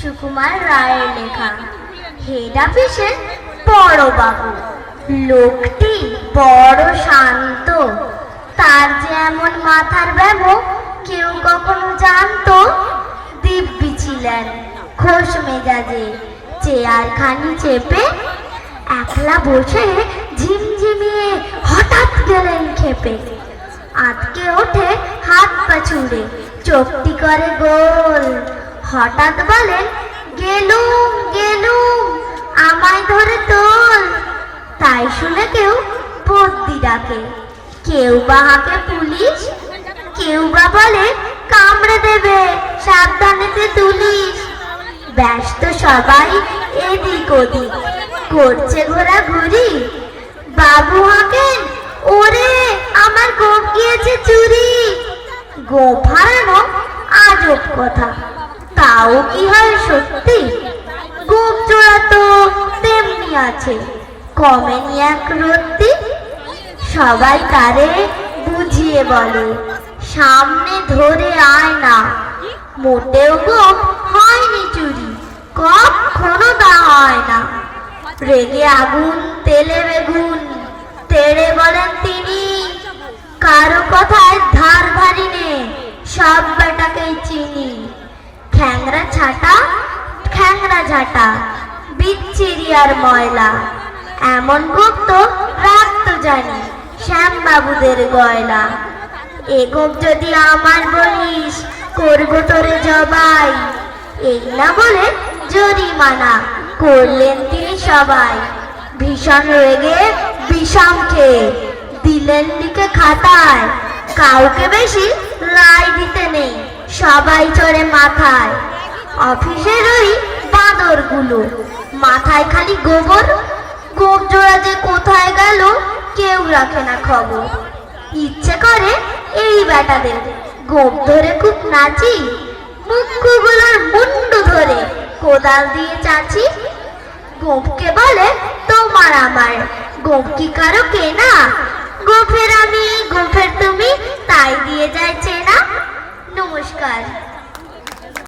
সুকুমার রায়ের লেখা। হেড অফিসের বড়বাবু। লোকটি বড় শান্ত, তার যে এমন মাথার ব্যামো কেউ কখনো জানতো? দিব্যি ছিলেন খোশ মেজাজে, চেয়ারখানি চেপে একলা বসে ঝিমঝিমিয়ে হঠাৎ গেলেন খেপে। আটকে ওঠে হাত পা ছুঁড়ে, চোখটি করে গোল। হঠাৎ বলেন, গেলুম গেলুম, আমায় ধরে তোল। তাই শুনে কেউ বদ্যি ডাকে, কেউ বা হাঁকে পুলিশ, কেউ বা বলে কামড়ে দেবে, সাবধানেতে তুলিস। ব্যস্ত সবাই এদিক ওদিক, করছে ঘোরাঘুরি। বাবু হাঁকেন, ওরে আমার গোপ গিয়েছে চুরি। গোপ হারানো আজব কথা, তাও কি হয় সত্যি? গোপ জোড়া তো তেমনি আছে, কমেনি এক রত্তি। সবাই তারে বুঝিয়ে বলে, সামনে ধরে আয় না, মোটেও গোপ হয়নি চুরি, কখনো তা হয় না। রেগে আগুন তেলে বেগুন, তেড়ে বলেন তিনি, কারো কথায় ধার ধারি নে, সব বেটাকেই চিনি। খ্যাংরা ছাটা খ্যাংরা ঝাঁটা, বিচ্ছিরি আর ময়লা, এমন গোপ তো রাখতো জানি শ্যামবাবুদের গয়লা। এ গোপ যদি আমার বলিস, করবো তোরে জবাই। এই না বলে জরিমানা করলেন তিনি সবাই। ভীষণ রেগে বিষম খেয়ে দিলেন লিখে খাতায়, কাউকে বেশি লাই দিতে নেই, সবাই চড়ে মাথায়। অফিসের ওই বাঁদরগুলো, মাথায় খালি গোবর। গোপ জোড়া যে কোথায় গেল কেউ রাখে না খবর। ইচ্ছে করে এই বেটাদের গোপ ধরে খুব নাচি, মুখগুলোর মুন্ডু ধরে কোদাল দিয়ে চাচি। গোপকে বলে তোমার আমার, গোপ কি কারো কেনা? গোফের আমি গোফের তুমি, তাই দিয়ে যায় চেনা। নমস্কার।